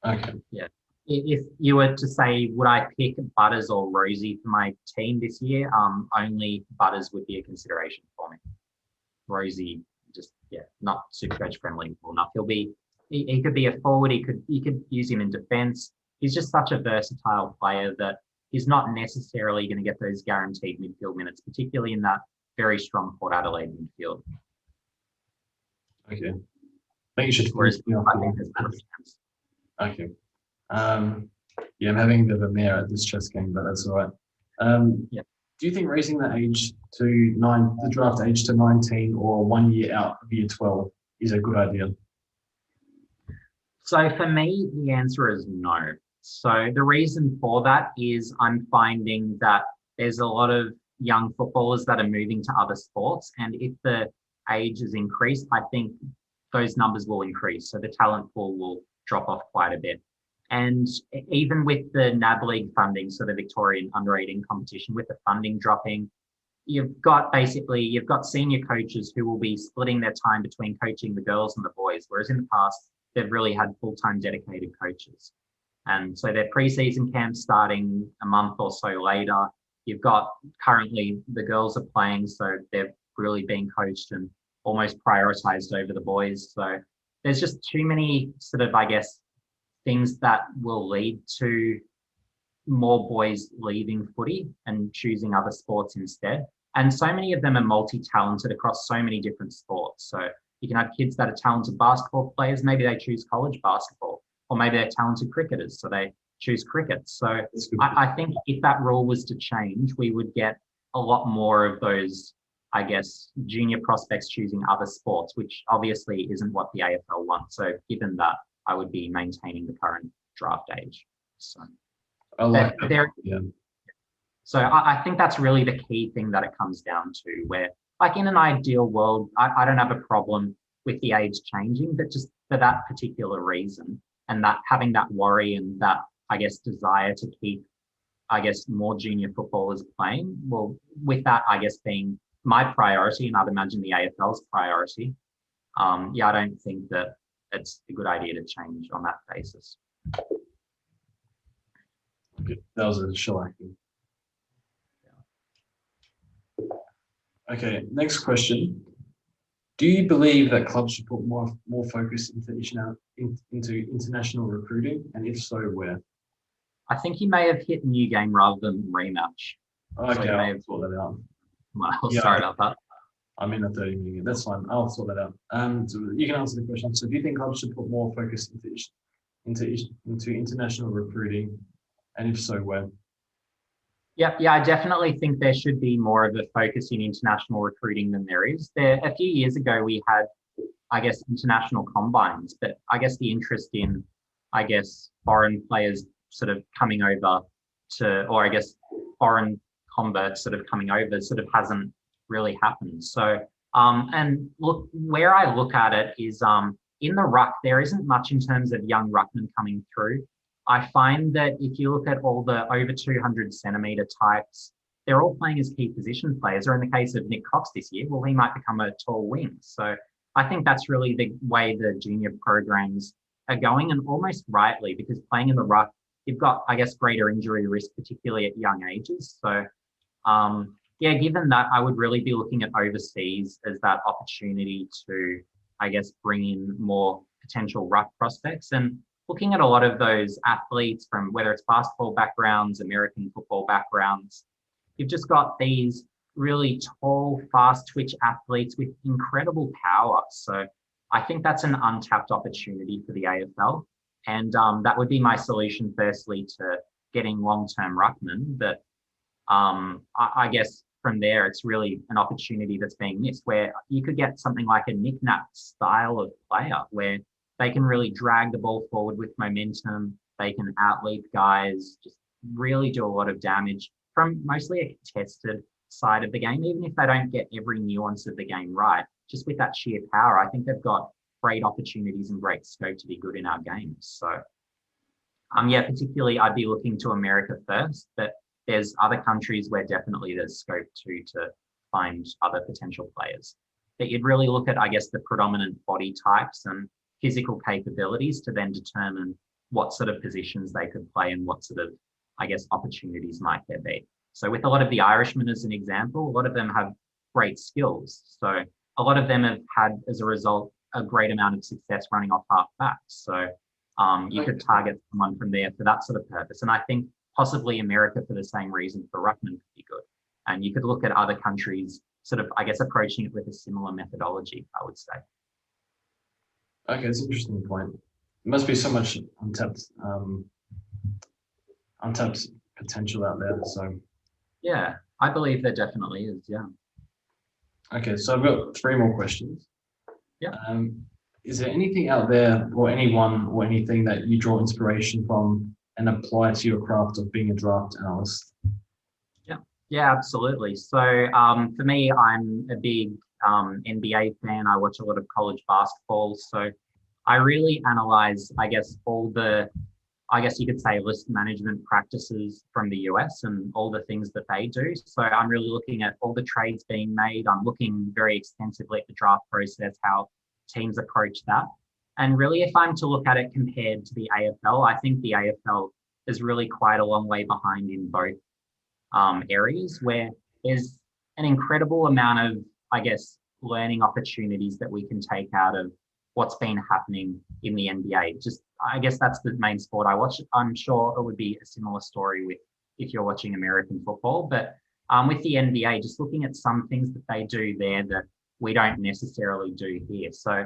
okay, yeah. If you were to say, would I pick Butters or Rosie for my team this year? Only Butters would be a consideration for me. Rosie, just not Supercoach friendly enough. He could be a forward. You could use him in defence. He's just such a versatile player that he's not necessarily going to get those guaranteed midfield minutes, particularly in that very strong Port Adelaide midfield. Okay. I think you should. Whereas I think there's better chance. Okay. I'm having a bit of a mare at this chess game, but that's all right. Do you think raising the draft age to 19 or 1 year out of year 12 is a good idea? So for me, the answer is no. So the reason for that is I'm finding that there's a lot of young footballers that are moving to other sports. And if the age is increased, I think those numbers will increase. So the talent pool will drop off quite a bit. And even with the NAB League funding, so the Victorian under-18 competition, with the funding dropping, you've got senior coaches who will be splitting their time between coaching the girls and the boys, whereas in the past, they've really had full-time dedicated coaches. And so their pre-season camps starting a month or so later. You've got currently the girls are playing, so they're really being coached and almost prioritized over the boys. So there's just too many sort of, I guess, things that will lead to more boys leaving footy and choosing other sports instead. And so many of them are multi-talented across so many different sports. So you can have kids that are talented basketball players. Maybe they choose college basketball, or maybe they're talented cricketers, so they choose cricket. So I think if that rule was to change, we would get a lot more of those, I guess, junior prospects choosing other sports, which obviously isn't what the AFL wants. So given that, I would be maintaining the current draft age. So I like that. Yeah. So I think that's really the key thing that it comes down to, where like in an ideal world, I don't have a problem with the age changing, but just for that particular reason and that having that worry and that, I guess, desire to keep, I guess, more junior footballers playing. Well, with that, I guess, being my priority, and I'd imagine the AFL's priority. I don't think that it's a good idea to change on that basis. Okay, that was a shellacking. Okay, next question. Do you believe that clubs should put more focus into international recruiting, and if so, where? I think he may have hit new game rather than rematch. Okay, So I'll sort that out. Well, Yeah, sorry about that. I'm in a 30-minute. That's fine. I'll sort that out. So you can answer the question. So, do you think clubs should put more focus into international recruiting, and if so, where? Yeah, I definitely think there should be more of a focus in international recruiting than there is. A few years ago, we had, I guess, international combines, but I guess the interest in, foreign players sort of coming over to, or I guess foreign converts sort of coming over sort of hasn't really happened. So, and look, where I look at it is in the ruck, there isn't much in terms of young ruckmen coming through. I find that if you look at all the over 200 centimetre types, they're all playing as key position players, or in the case of Nik Cox this year, well, he might become a tall wing. So I think that's really the way the junior programs are going, and almost rightly, because playing in the ruck, you've got, I guess, greater injury risk, particularly at young ages. So, given that, I would really be looking at overseas as that opportunity to, I guess, bring in more potential ruck prospects. And looking at a lot of those athletes from whether it's basketball backgrounds, American football backgrounds, you've just got these really tall, fast twitch athletes with incredible power. So I think that's an untapped opportunity for the AFL. And that would be my solution, firstly, to getting long-term ruckmen. But I guess from there, it's really an opportunity that's being missed, where you could get something like a Nick-Nap style of player where they can really drag the ball forward with momentum. They can outleap guys, just really do a lot of damage from mostly a contested side of the game, even if they don't get every nuance of the game right. Just with that sheer power, I think they've got great opportunities and great scope to be good in our games. So, particularly I'd be looking to America first, but there's other countries where definitely there's scope to find other potential players. But you'd really look at, I guess, the predominant body types and physical capabilities to then determine what sort of positions they could play and what sort of, I guess, opportunities might there be. So with a lot of the Irishmen as an example, a lot of them have great skills. So a lot of them have had, as a result, a great amount of success running off half backs. So you could target someone from there for that sort of purpose. And I think possibly America for the same reason for ruckman could be good. And you could look at other countries sort of, I guess, approaching it with a similar methodology, I would say. Okay, it's an interesting point. There must be so much untapped potential out there. So yeah, I believe there definitely is. Yeah. Okay, so I've got 3 more questions. Yeah. Is there anything out there, or anyone, or anything that you draw inspiration from and apply to your craft of being a draft analyst? Yeah, absolutely. So for me, I'm a big NBA fan. I watch a lot of college basketball. So I really analyze, I guess, all the, I guess you could say, list management practices from the US and all the things that they do. So I'm really looking at all the trades being made. I'm looking very extensively at the draft process, how teams approach that. And really, if I'm to look at it compared to the AFL, I think the AFL is really quite a long way behind in both areas, where there's an incredible amount of, I guess, learning opportunities that we can take out of what's been happening in the NBA. Just, I guess that's the main sport I watch. I'm sure it would be a similar story with if you're watching American football, but with the NBA, just looking at some things that they do there that we don't necessarily do here. So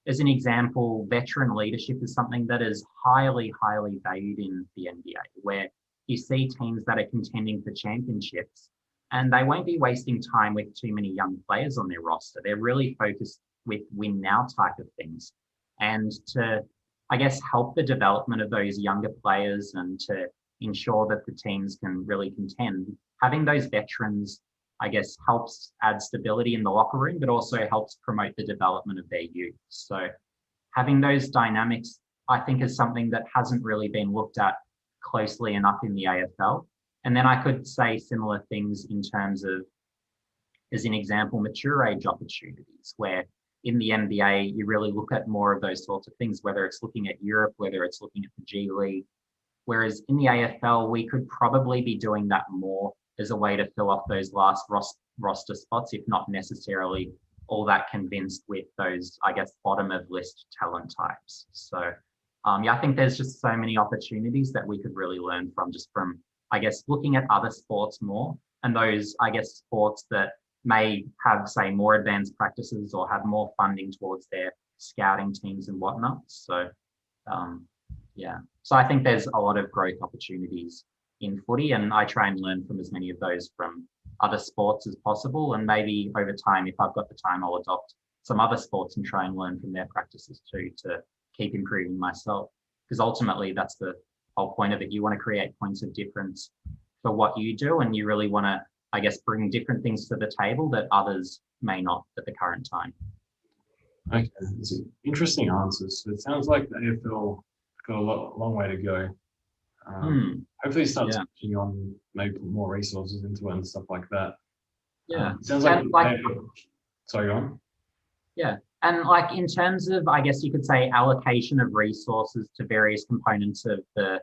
as an example, veteran leadership is something that is highly, highly valued in the NBA, where you see teams that are contending for championships and they won't be wasting time with too many young players on their roster. They're really focused with win now type of things. And to, I guess, help the development of those younger players and to ensure that the teams can really contend, having those veterans, I guess, helps add stability in the locker room, but also helps promote the development of their youth. So having those dynamics, I think, is something that hasn't really been looked at closely enough in the AFL. And then I could say similar things in terms of as an example, mature age opportunities, where in the NBA, you really look at more of those sorts of things, whether it's looking at Europe, whether it's looking at the G League. Whereas in the AFL, we could probably be doing that more as a way to fill off those last roster spots, if not necessarily all that convinced with those, I guess, bottom of list talent types. So I think there's just so many opportunities that we could really learn from, just from, I guess, looking at other sports more, and those, I guess, sports that may have, say, more advanced practices or have more funding towards their scouting teams and whatnot. So, so I think there's a lot of growth opportunities in footy, and I try and learn from as many of those from other sports as possible. And maybe over time, if I've got the time, I'll adopt some other sports and try and learn from their practices too, to keep improving myself. Because ultimately, that's the whole point of it. You want to create points of difference for what you do, and you really want to, I guess, bring different things to the table that others may not at the current time. Okay, that's interesting answers. It sounds like the AFL got a long way to go. Hopefully, it starts touching on maybe put more resources into it and stuff like that. Yeah, sounds like sorry, go on. Yeah, and like in terms of, I guess you could say, allocation of resources to various components of the,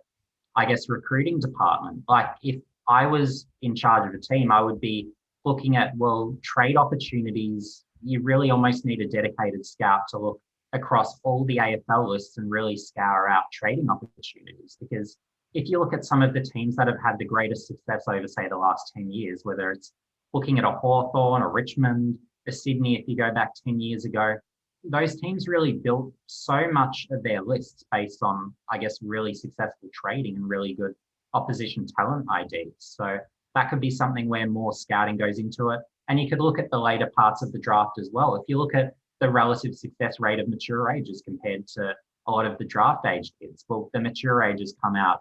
I guess, recruiting department. Like if I was in charge of a team, I would be looking at, well, trade opportunities. You really almost need a dedicated scout to look across all the AFL lists and really scour out trading opportunities. Because if you look at some of the teams that have had the greatest success over, say, the last 10 years, whether it's looking at a Hawthorn, a Richmond, a Sydney, if you go back 10 years ago, those teams really built so much of their lists based on, I guess, really successful trading and really good opposition talent IDs. So that could be something where more scouting goes into it. And you could look at the later parts of the draft as well. If you look at the relative success rate of mature ages compared to a lot of the draft age kids, well, the mature ages come out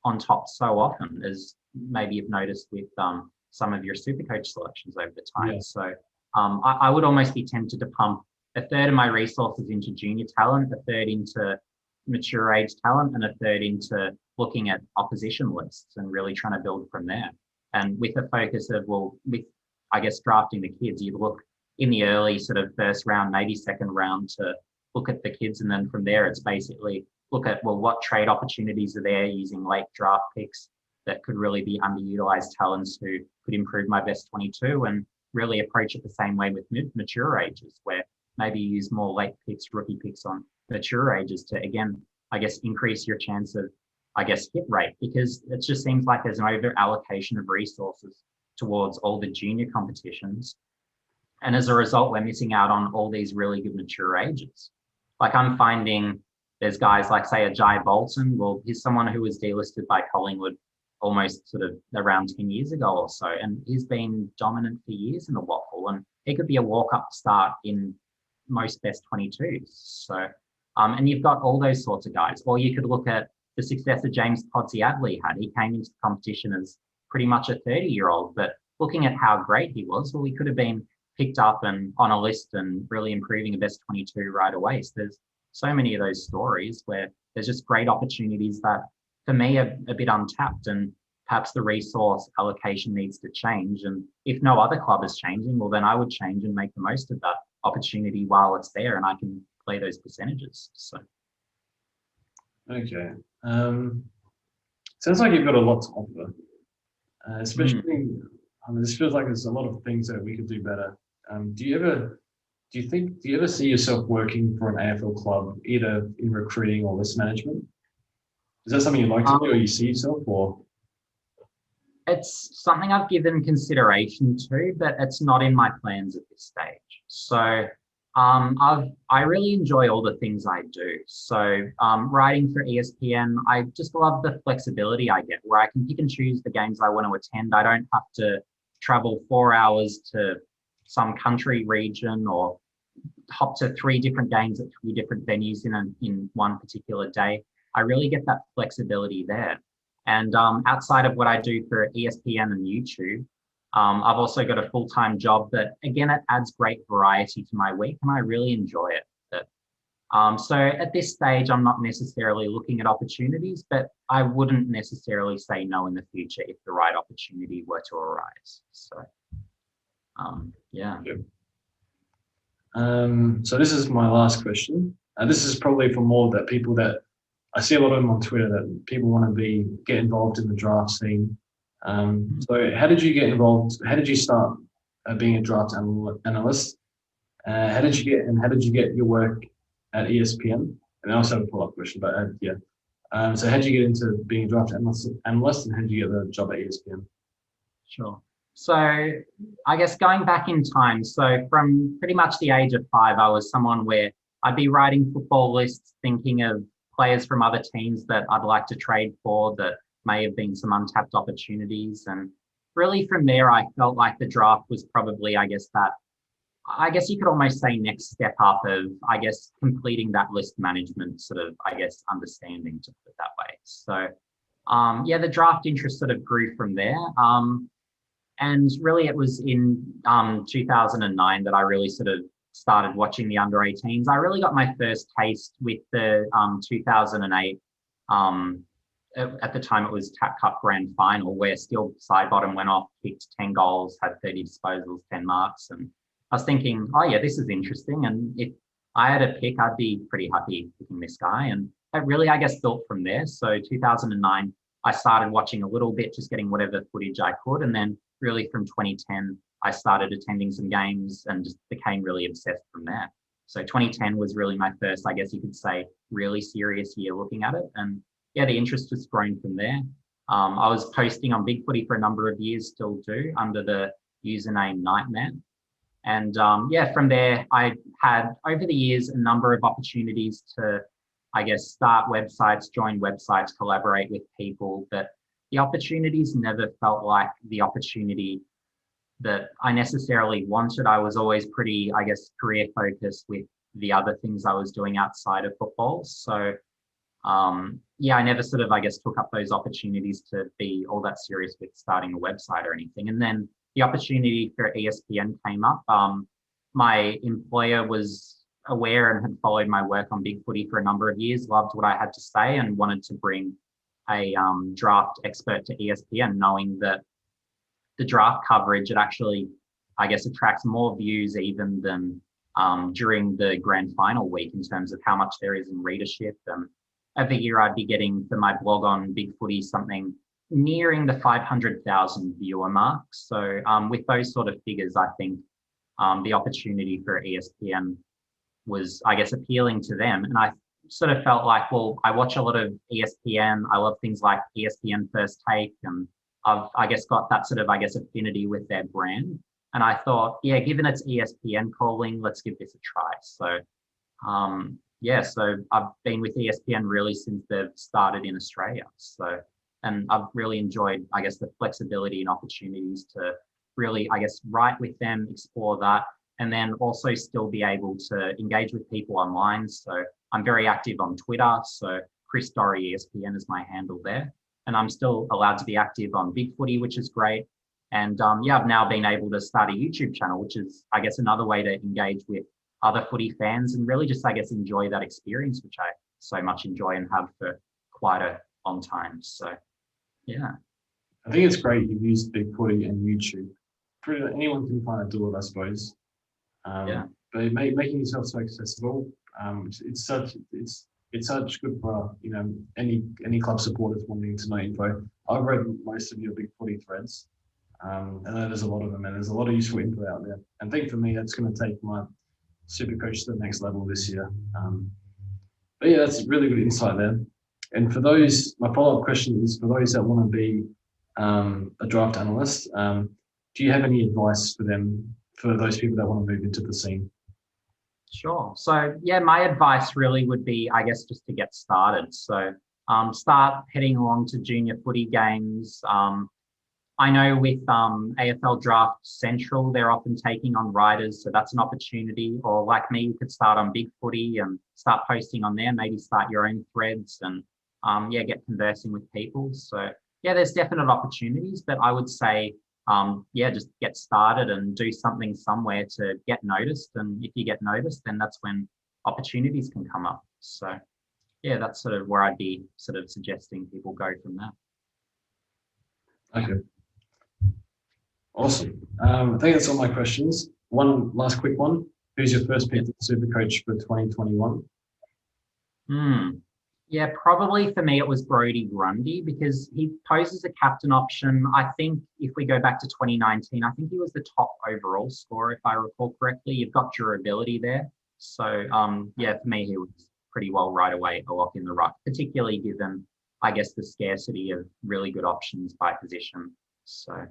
on top so often, as maybe you've noticed with some of your Supercoach selections over the time. Yeah. So I would almost be tempted to pump a third of my resources into junior talent, a third into mature age talent, and a third into looking at opposition lists and really trying to build from there. And with a focus of, well, with, I guess, drafting the kids, you look in the early sort of first round, maybe second round, to look at the kids. And then from there, it's basically look at, well, what trade opportunities are there using late draft picks that could really be underutilized talents who could improve my best 22, and really approach it the same way with mature ages, where maybe you use more late picks, rookie picks on mature ages to, again, I guess, increase your chance of, I guess, hit rate, because it just seems like there's an over allocation of resources towards all the junior competitions. And as a result, we're missing out on all these really good mature ages. Like I'm finding there's guys like, say, a Jye Bolton. Well, he's someone who was delisted by Collingwood almost sort of around 10 years ago or so. And he's been dominant for years in the waffle. And he could be a walk-up start in most best 22s. So, and you've got all those sorts of guys. Or you could look at the success that James Podsey-Adley had. He came into the competition as pretty much a 30-year-old, but looking at how great he was, well, he could have been picked up and on a list and really improving a best 22 right away. So there's so many of those stories where there's just great opportunities that, for me, are a bit untapped, and perhaps the resource allocation needs to change. And if no other club is changing, well, then I would change and make the most of that opportunity while it's there, and I can play those percentages. So. Okay. Sounds like you've got a lot to offer, especially. This feels like there's a lot of things that we could do better. Do you ever see yourself working for an AFL club, either in recruiting or list management? Is that something you'd like to do, or you see yourself, or? It's something I've given consideration to, but it's not in my plans at this stage. So I really enjoy all the things I do. So writing for ESPN, I just love the flexibility I get, where I can pick and choose the games I want to attend. I don't have to travel 4 hours to some country region or hop to 3 different games at 3 different venues in one particular day. I really get that flexibility there. And outside of what I do for ESPN and YouTube, I've also got a full-time job that, again, it adds great variety to my week, and I really enjoy it. So at this stage, I'm not necessarily looking at opportunities, but I wouldn't necessarily say no in the future if the right opportunity were to arise. So. Yeah. Yep. So this is my last question. This is probably for more that people that I see a lot of them on Twitter that people want to get involved in the draft scene. So how did you get involved? How did you start being a draft analyst? How did you get your work at ESPN? And I also have a follow-up question, but yeah. So how did you get into being a draft analyst, and how did you get the job at ESPN? Sure. So I guess going back in time, so from pretty much the age of 5, I was someone where I'd be writing football lists, thinking of players from other teams that I'd like to trade for that may have been some untapped opportunities. And really from there, I felt like the draft was probably, I guess you could almost say next step up of, I guess, completing that list management sort of, I guess, understanding, to put it that way. So yeah, the draft interest sort of grew from there. And really, it was in 2009 that I really sort of started watching the under 18s. I really got my first taste with the 2008. At the time, it was TAP Cup Grand Final, where Steele Sidebottom went off, kicked 10 goals, had 30 disposals, 10 marks. And I was thinking, oh, yeah, this is interesting. And if I had a pick, I'd be pretty happy picking this guy. And that really, I guess, built from there. So 2009, I started watching a little bit, just getting whatever footage I could. And then really from 2010, I started attending some games and just became really obsessed from there. So 2010 was really my first, I guess you could say, really serious year looking at it. And yeah, the interest has grown from there. I was posting on Big Footy for a number of years, still do, under the username Nightmare. And yeah, from there, I had over the years a number of opportunities to, I guess, start websites, join websites, collaborate with people, but the opportunities never felt like the opportunity that I necessarily wanted. I was always pretty, I guess, career focused with the other things I was doing outside of football. So yeah, I never sort of, I guess, took up those opportunities to be all that serious with starting a website or anything. And then the opportunity for ESPN came up. My employer was aware and had followed my work on Big Footy for a number of years, loved what I had to say, and wanted to bring a draft expert to ESPN, knowing that the draft coverage, it actually, I guess, attracts more views even than during the grand final week in terms of how much there is in readership. Every year I'd be getting, for my blog on Big Footy, something nearing the 500,000 viewer mark. So with those sort of figures, I think the opportunity for ESPN was, I guess, appealing to them. And I sort of felt like, well, I watch a lot of ESPN. I love things like ESPN First Take, and I've, I guess, got that sort of, I guess, affinity with their brand. And I thought, yeah, given it's ESPN calling, let's give this a try. So yeah, so I've been with ESPN really since they've started in Australia. So, and I've really enjoyed, I guess, the flexibility and opportunities to really, I guess, write with them, explore that, and then also still be able to engage with people online. So I'm very active on Twitter. So Chris Doerre ESPN is my handle there. And I'm still allowed to be active on Big Footy, which is great. And yeah, I've now been able to start a YouTube channel, which is, I guess, another way to engage with other footy fans and really just, I guess, enjoy that experience, which I so much enjoy and have for quite a long time. So yeah. I think it's great you've used Big Footy and YouTube. Anyone can kind of do it, I suppose. Yeah. But making yourself so accessible, it's such good for any club supporters wanting to know info. I've read most of your Big Footy threads. I know there's a lot of them, and there's a lot of useful info out there. And I think for me, that's going to take my Supercoach to the next level this year. But yeah, that's really good insight there. And for those, my follow-up question is for those that want to be a draft analyst, do you have any advice for them, for those people that want to move into the scene? Sure. So yeah, my advice really would be, I guess, just to get started. So start heading along to junior footy games. I know with AFL Draft Central, they're often taking on writers, so that's an opportunity. Or like me, you could start on Big Footy and start posting on there, maybe start your own threads and yeah, get conversing with people. So yeah, there's definite opportunities, but I would say, yeah, just get started and do something somewhere to get noticed. And if you get noticed, then that's when opportunities can come up. So yeah, that's sort of where I'd be sort of suggesting people go from there. Okay. Awesome. I think that's all my questions. One last quick one. Who's your first pick for Supercoach for 2021? Yeah, probably for me it was Brodie Grundy because he poses a captain option. I think if we go back to 2019, I think he was the top overall scorer, if I recall correctly. You've got durability there. So, yeah, for me, he was pretty well right away a lock in the ruck, particularly given, I guess, the scarcity of really good options by position. So,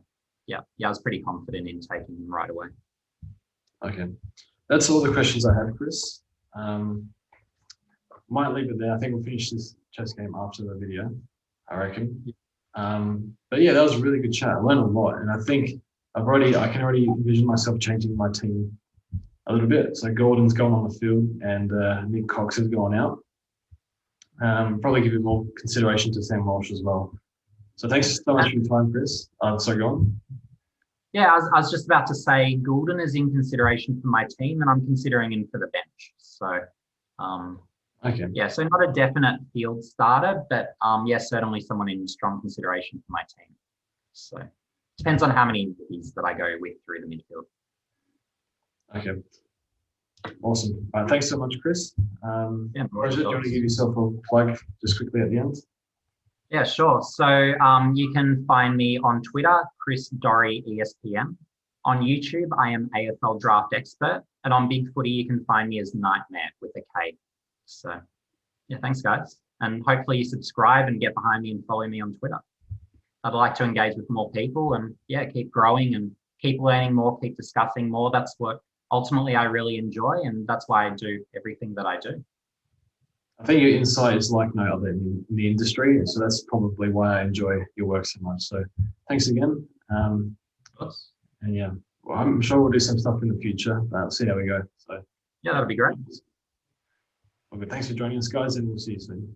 yeah, I was pretty confident in taking him right away. Okay. That's all the questions I have, Chris. Might leave it there. I think we'll finish this chess game after the video, I reckon. But yeah, that was a really good chat. I learned a lot, and I think I can already envision myself changing my team a little bit. So Gulden's gone on the field, and Nik Cox has gone out. Probably give it more consideration to Sam Walsh as well. So thanks so much for your time, Chris. So go on. Yeah, I was just about to say Gulden is in consideration for my team, and I'm considering him for the bench. So. Okay. Yeah, so not a definite field starter, but yes, certainly someone in strong consideration for my team. So depends on how many injuries that I go with through the midfield. Okay. Awesome. Thanks so much, Chris. Yeah, Roger, do you want to give yourself a plug just quickly at the end? Yeah, sure. So you can find me on Twitter, Chris Doerre ESPN. On YouTube, I am AFL Draft Expert. And on Big Footy, you can find me as Nightmare with a K. So, yeah, thanks, guys. And hopefully you subscribe and get behind me and follow me on Twitter. I'd like to engage with more people and, yeah, keep growing and keep learning more, keep discussing more. That's what ultimately I really enjoy, and that's why I do everything that I do. I think your insight is like no other in the industry, so that's probably why I enjoy your work so much. So thanks again. And yeah, well, I'm sure we'll do some stuff in the future, but see how we go. So yeah, that'll be great. Well, good. Thanks for joining us, guys, and we'll see you soon.